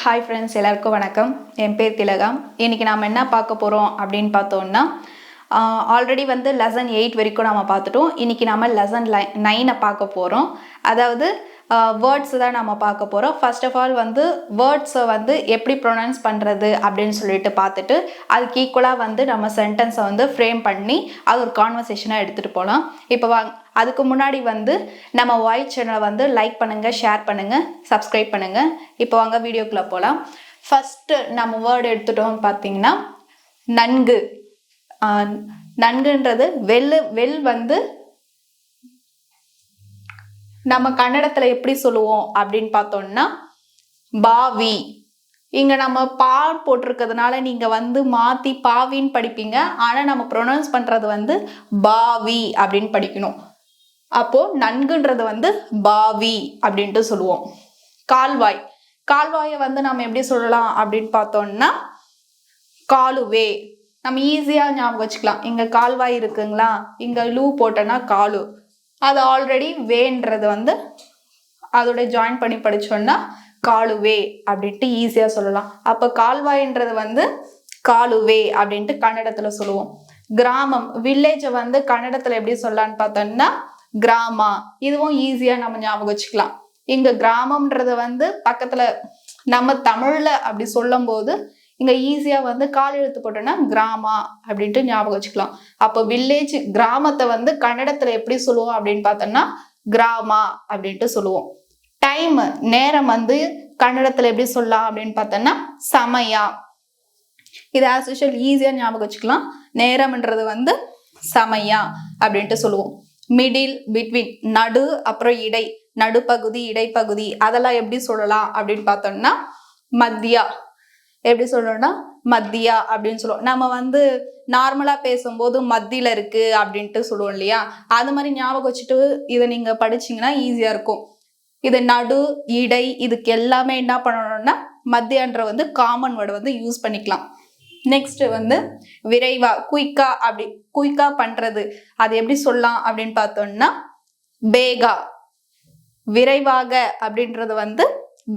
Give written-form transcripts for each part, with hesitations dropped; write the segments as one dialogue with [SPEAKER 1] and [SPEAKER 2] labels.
[SPEAKER 1] Hi friends, எல்லாருக்கும் வணக்கம். என் பேர் திலகா. இன்றைக்கி நாம் என்ன பார்க்க போகிறோம் அப்படின்னு பார்த்தோன்னா, ஆல்ரெடி வந்து லெசன் 8 வரைக்கும் நாம் பார்த்துட்டோம். இன்றைக்கி நம்ம லெசன் 9 பார்க்க போகிறோம். அதாவது வேர்ட்ஸ் தான் நம்ம பார்க்க போகிறோம். ஃபர்ஸ்ட் ஆஃப் ஆல் வந்து வேர்ட்ஸை வந்து எப்படி ப்ரொனவுன்ஸ் பண்ணுறது அப்படின்னு சொல்லிட்டு பார்த்துட்டு, அதுக்கு ஈக்குவலாக வந்து நம்ம சென்டென்ஸை வந்து ஃப்ரேம் பண்ணி அது ஒரு கான்வர்சேஷனாக எடுத்துகிட்டு போகலாம். இப்போ அதுக்கு முன்னாடி வந்து நம்ம வாய்ஸ் சேனலை வந்து லைக் பண்ணுங்கள், ஷேர் பண்ணுங்கள், சப்ஸ்கிரைப் பண்ணுங்கள். இப்போ வாங்க வீடியோக்குள்ளே போகலாம். ஃபஸ்ட்டு நம்ம வேர்டு எடுத்துட்டோம்னு பார்த்தீங்கன்னா நன்கு. நன்குன்றது வெல் வந்து நம்ம கன்னடத்தில் எப்படி சொல்லுவோம் அப்படின்னு பார்த்தோம்னா பாவி. இங்கே நம்ம போட்டிருக்கிறதுனால நீங்கள் வந்து மாற்றி பாவின்னு படிப்பீங்க. ஆனால் நம்ம ப்ரொனவுன்ஸ் பண்ணுறது வந்து பாவி அப்படின்னு படிக்கணும். அப்போது நன்குன்றது வந்து பாவி அப்படின்ட்டு சொல்லுவோம். கால்வாய். கால்வாயை வந்து நம்ம எப்படி சொல்லலாம் அப்படின்னு பார்த்தோம்னா காலுவே. நம்ம ஈஸியாக ஞாபகம் வச்சுக்கலாம். இங்கே கால்வாய் இருக்குங்களா, இங்கே லூ போட்டோன்னா காலு. அது ஆல்ரெடி வேன்றது வந்து அதோட ஜாயின் பண்ணி படித்தோன்னா காலுவே அப்படின்ட்டு ஈஸியாக சொல்லலாம். அப்போ கால்வாயின்றது வந்து காலுவே அப்படின்ட்டு கன்னடத்தில் சொல்லுவோம். கிராமம், வில்லேஜை வந்து கன்னடத்தில் எப்படி சொல்லலான்னு பார்த்தோம்னா கிராமா. இதுவும் ஈஸியாக நம்ம ஞாபகம் வச்சுக்கலாம். இங்கே கிராமம்ன்றது வந்து பக்கத்தில் நம்ம தமிழில் அப்படி சொல்லும் போது இங்கே ஈஸியாக வந்து கால் எழுத்து போட்டோன்னா கிராமா அப்படின்ட்டு ஞாபகம் வச்சுக்கலாம். அப்போ வில்லேஜ், கிராமத்தை வந்து கன்னடத்தில் எப்படி சொல்லுவோம் அப்படின்னு பார்த்தோம்னா கிராமா அப்படின்ட்டு சொல்லுவோம். டைம், நேரம் வந்து கன்னடத்தில் எப்படி சொல்லலாம் அப்படின்னு பார்த்தோம்னா சமயா. இது ஆஸ் யூஷுவல் ஈஸியாக ஞாபகம் வச்சுக்கலாம். நேரம்ன்றது வந்து சமயா அப்படின்ட்டு சொல்லுவோம். மிடில், பிட்வீன், நடு, அப்புறம் இடை, நடுப்பகுதி, இடைப்பகுதி, அதெல்லாம் எப்படி சொல்லலாம் அப்படின்னு பார்த்தோம்னா மத்தியா. எப்படி சொல்லணும்னா மத்தியா அப்படின்னு சொல்லுவோம். நம்ம வந்து நார்மலாக பேசும்போது மத்தியில் இருக்கு அப்படின்ட்டு சொல்லுவோம் இல்லையா, அது மாதிரி ஞாபகம் வச்சுட்டு இதை நீங்கள் படிச்சிங்கன்னா ஈஸியாக இருக்கும். இது நடு, இடை, இதுக்கு எல்லாமே என்ன பண்ணணும்னா மத்தியான்ற வந்து காமன் வேர்டு வந்து யூஸ் பண்ணிக்கலாம். நெக்ஸ்ட் வந்து விரைவா, குயிக்கா. அப்படி குயிக்கா பண்றது அது எப்படி சொல்லலாம் அப்படின்னு பார்த்தோம்னா பேகா. விரைவாக அப்படின்றது வந்து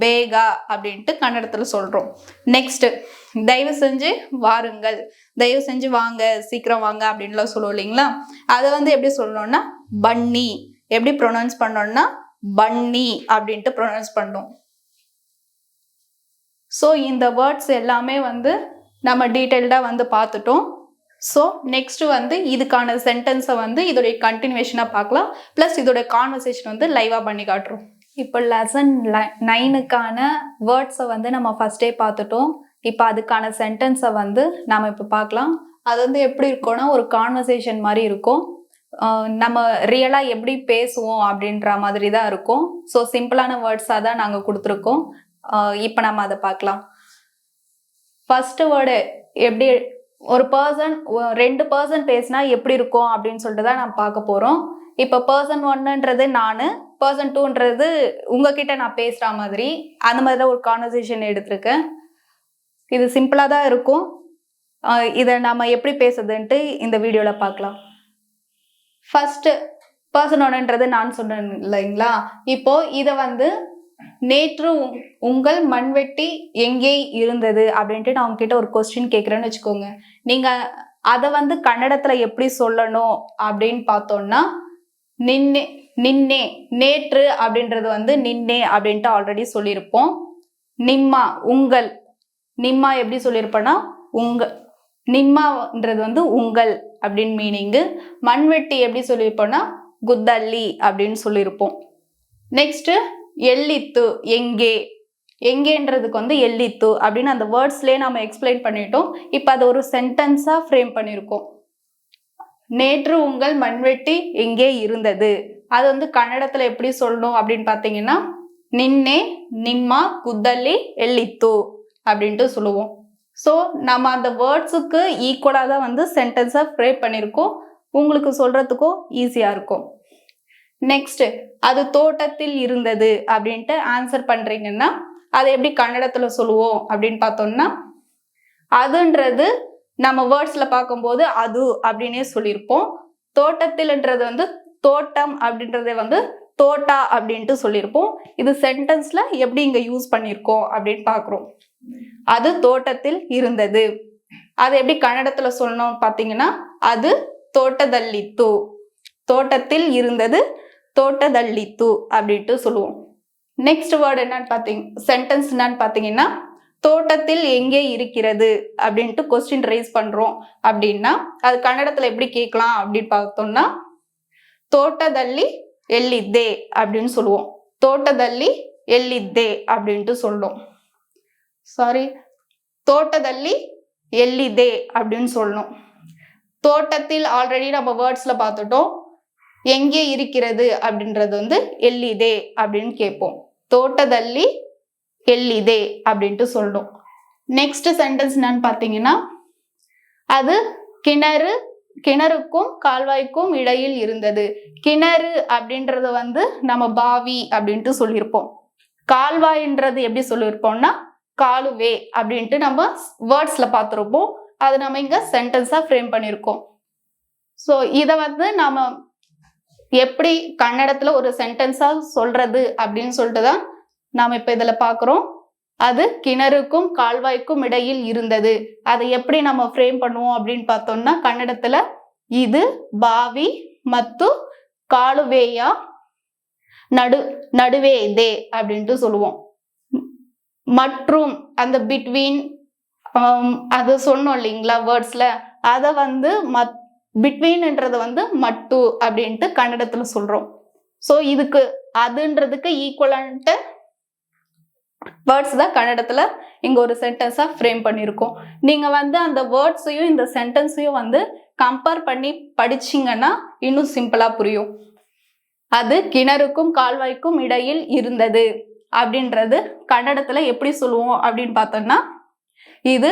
[SPEAKER 1] பேகா அப்படின்ட்டு கன்னடத்தில் சொல்கிறோம். நெக்ஸ்ட் தயவு செஞ்சு வாருங்கள், தயவு செஞ்சு வாங்க, சீக்கிரம் வாங்க அப்படின்லாம் சொல்லுவோம் இல்லைங்களா, அதை வந்து எப்படி சொல்லணும்னா பன்னி. எப்படி ப்ரொனவுன்ஸ் பண்ணோம்னா பன்னி அப்படின்ட்டு ப்ரொனவுன்ஸ் பண்ணோம். ஸோ இந்த வேர்ட்ஸ் எல்லாமே வந்து நம்ம டீட்டெயில்டாக வந்து பார்த்துட்டோம். ஸோ நெக்ஸ்ட் வந்து இதுக்கான சென்டென்ஸை வந்து இதோடைய கண்டினியூவேஷனாக பார்க்கலாம். ப்ளஸ் இதோடைய கான்வர்சேஷன் வந்து லைவாக பண்ணி காட்டுறோம். இப்போ லெசன் 9க்கான வேர்ட்ஸை வந்து நம்ம ஃபஸ்ட்டே பார்த்துட்டோம். இப்போ அதுக்கான சென்டென்ஸை வந்து நம்ம இப்போ பார்க்கலாம். அது வந்து எப்படி இருக்கும்னா ஒரு கான்வர்சேஷன் மாதிரி இருக்கும். நம்ம ரியலாக எப்படி பேசுவோம் அப்படின்ற மாதிரி தான் இருக்கும். ஸோ சிம்பிளான வேர்ட்ஸாக தான் நாங்கள் கொடுத்துருக்கோம். இப்போ நம்ம அதை பார்க்கலாம். ஃபர்ஸ்ட் வேர்டு எப்படி ஒரு பர்சன், 2 பர்சன் பேசினா எப்படி இருக்கும் அப்படின்னு சொல்லிட்டு தான் நம்ம பார்க்க போகிறோம். இப்போ பர்சன் 1ன்றது நான், பர்சன் 2ன்றது உங்ககிட்ட நான் பேசுகிற மாதிரி, அந்த மாதிரி தான் ஒரு கான்வர்சேஷன் எடுத்திருக்கேன். இது சிம்பிளாக தான் இருக்கும். இதை நம்ம எப்படி பேசுறதுன்ட்டு இந்த வீடியோவில் பார்க்கலாம். ஃபர்ஸ்ட் பர்சன் 1ன்றது நான் சொன்னேன் இல்லைங்களா, இப்போ இதை வந்து நேற்று உங்கள் மண்வெட்டி எங்கே இருந்தது அப்படின்ட்டு நான் உங்ககிட்ட ஒரு கொஸ்டின் கேட்குறேன்னு வச்சுக்கோங்க. நீங்கள் அதை வந்து கன்னடத்தில் எப்படி சொல்லணும் அப்படின்னு பார்த்தோம்னா நின்னே. நின்னே, நேற்று அப்படின்றது வந்து நின்னே அப்படின்ட்டு ஆல்ரெடி சொல்லியிருப்போம். நிம்மா, உங்கள். நிம்மா எப்படி சொல்லியிருப்போன்னா உங்கள். நிம்மான்றது வந்து உங்கள் அப்படின்னு மீனிங்கு. மண்வெட்டி எப்படி சொல்லியிருப்போன்னா குத்தள்ளி அப்படின்னு சொல்லியிருப்போம். நெக்ஸ்ட் எல்லித்து, எங்கே. எங்கேன்றதுக்கு வந்து எல்லித்து அப்படின்னு அந்த வேர்ட்ஸ்லேயே நம்ம எக்ஸ்பிளைன் பண்ணிட்டோம். இப்போ அதை ஒரு சென்டென்ஸாக ஃப்ரேம் பண்ணியிருக்கோம். நேற்று உங்கள் மண்வெட்டி எங்கே இருந்தது, அது வந்து கன்னடத்தில் எப்படி சொல்லணும் அப்படின்னு பார்த்தீங்கன்னா நின்னே, நிம்மா, குத்தள்ளி, எல்லித்து அப்படின்ட்டு சொல்லுவோம். ஸோ நம்ம அந்த வேர்ட்ஸுக்கு ஈக்குவலாக தான் வந்து சென்டென்ஸாக ஃப்ரேம் பண்ணியிருக்கோம். உங்களுக்கு சொல்கிறதுக்கும் ஈஸியாக இருக்கும். நெக்ஸ்ட் அது தோட்டத்தில் இருந்தது அப்படின்ட்டு ஆன்சர் பண்ணுறீங்கன்னா அதை எப்படி கன்னடத்தில் சொல்லுவோம் அப்படின்னு பார்த்தோம்னா அதுன்றது நம்ம வேர்ட்ஸில் பார்க்கும்போது அது அப்படின்னே சொல்லியிருப்போம். தோட்டத்தில்ன்றது வந்து தோட்டம் அப்படின்றத வந்து தோட்டா அப்படின்ட்டு சொல்லியிருப்போம். இது சென்டென்ஸ்ல எப்படி இங்க யூஸ் பண்ணியிருக்கோம் அப்படின்னு பார்க்குறோம். அது தோட்டத்தில் இருந்தது. அது எப்படி கன்னடத்துல சொல்லணும் பார்த்தீங்கன்னா, அது தோட்டದಲ್ಲಿತ್ತು. தோட்டத்தில் இருந்தது தோட்டದಲ್ಲಿತ್ತು அப்படின்ட்டு சொல்லுவோம். நெக்ஸ்ட் வேர்டு என்னன்னு பார்த்தீங்க, சென்டென்ஸ் என்னன்னு பார்த்தீங்கன்னா, தோட்டத்தில் எங்கே இருக்கிறது அப்படின்ட்டு கொஸ்டின் ரைஸ் பண்றோம் அப்படின்னா அது கன்னடத்துல எப்படி கேட்கலாம் அப்படின்னு பார்த்தோம்னா, தோட்டದಲ್ಲಿ ಎಲ್ಲಿದ್ದೆ அப்படின்னு சொல்லுவோம். தோட்டದಲ್ಲಿ ಎಲ್ಲಿದ್ದೆ அப்படின்ட்டு சொல்லும். சாரி, தோட்டದಲ್ಲಿ ಎಲ್ಲಿದೆ அப்படின்னு சொல்லணும். தோட்டத்தில் ஆல்ரெடி நம்ம வேர்ட்ஸ்ல பார்த்துட்டோம். எங்கே இருக்கிறது அப்படின்றது வந்து எல்லிதே அப்படின்னு கேட்போம். தோட்டದಲ್ಲಿ எல்லிதே அப்படின்ட்டு சொல்லணும். நெக்ஸ்ட் சென்டென்ஸ் என்னன்னு பார்த்தீங்கன்னா, அது கிணறுக்கும் கால்வாய்க்கும் இடையில் இருந்தது. கிணறு அப்படின்றது வந்து நம்ம பாவி அப்படின்ட்டு சொல்லியிருப்போம். கால்வாய்ன்றது எப்படி சொல்லியிருப்போம்னா காலுவே அப்படின்ட்டு நம்ம வேர்ட்ஸ்ல பார்த்துருப்போம். அது நம்ம இங்க சென்டென்ஸா ஃப்ரேம் பண்ணியிருக்கோம். ஸோ இதை வந்து நாம எப்படி கன்னடத்துல ஒரு சென்டென்ஸா சொல்றது அப்படின்னு சொல்லிட்டு தான் நாம இப்ப இதுல பாக்குறோம். அது கிணறுக்கும் கால்வாய்க்கும் இடையில் இருந்தது. அதை எப்படி நம்ம ஃப்ரேம் பண்ணுவோம் அப்படின்னு பார்த்தோம்னா, கன்னடத்துல இது பாவி ಮತ್ತು ಕಾಲುವೆಯ நடுவே இதே அப்படின்ட்டு சொல்லுவோம். மற்றும் அந்த பிட்வீன் அது சொன்னோம் இல்லைங்களா வேர்ட்ஸ்ல, அதை வந்து பிட்வீன்ன்றது வந்து மட்டு அப்படின்ட்டு கன்னடத்துல சொல்றோம். ஸோ இதுக்கு அதுன்றதுக்கு ஈக்குவலன்ட்டு வேர்ட்ஸ் தான் கன்னடத்துல இங்க ஒரு சென்டென்ஸா ஃப்ரேம் பண்ணியிருக்கோம். நீங்க வந்து அந்த வேர்ட்ஸையும் இந்த சென்டென்ஸையும் வந்து கம்பேர் பண்ணி படிச்சீங்கன்னா இன்னும் சிம்பிளா புரியும். அது கிணறுக்கும் கால்வாய்க்கும் இடையில் இருந்தது அப்படின்றது கன்னடத்துல எப்படி சொல்லுவோம் அப்படின்னு பார்த்தோம்னா, இது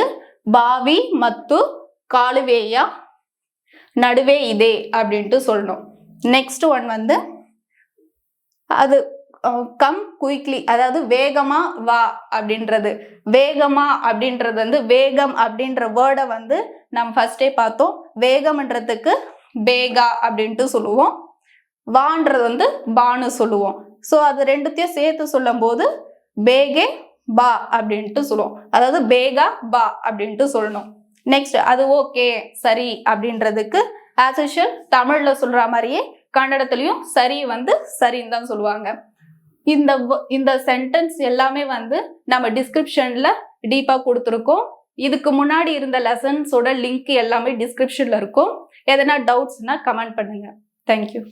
[SPEAKER 1] பாவி ಮತ್ತು ಕಾಲುವೆಯ நடுவே இதே அப்படின்ட்டு சொல்லணும். நெக்ஸ்ட் ஒன் வந்து அது கம் குயிக்லி, அதாவது வேகமா வா அப்படின்றது. வேகமா அப்படின்றது வந்து வேகம் அப்படின்ற வேர்டை வந்து நம்ம ஃபர்ஸ்டே பார்த்தோம். வேகம்ன்றதுக்கு பேகா அப்படின்ட்டு சொல்லுவோம். வான்றது வந்து பானு சொல்லுவோம். ஸோ அது ரெண்டுத்தையும் சேர்த்து சொல்லும் போது பேகே பா அப்படின்ட்டு சொல்லுவோம். அதாவது பேகா பா அப்படின்ட்டு சொல்லணும். நெக்ஸ்ட் அது ஓகே சரி அப்படின்றதுக்கு ஆஸ் யூஷுவல் தமிழ்ல சொல்ற மாதிரியே கன்னடத்துலயும் சரி வந்து சரின்னு தான் சொல்லுவாங்க. இந்த சென்டென்ஸ் எல்லாமே வந்து நம்ம டிஸ்கிரிப்ஷன்ல டீப்பா கொடுத்துருக்கோம். இதுக்கு முன்னாடி இருந்த லெசன்ஸோட லிங்க் எல்லாமே டிஸ்கிரிப்ஷன்ல இருக்கும். எதனா டவுட்ஸ்னா கமெண்ட் பண்ணுங்க. தேங்க்யூ.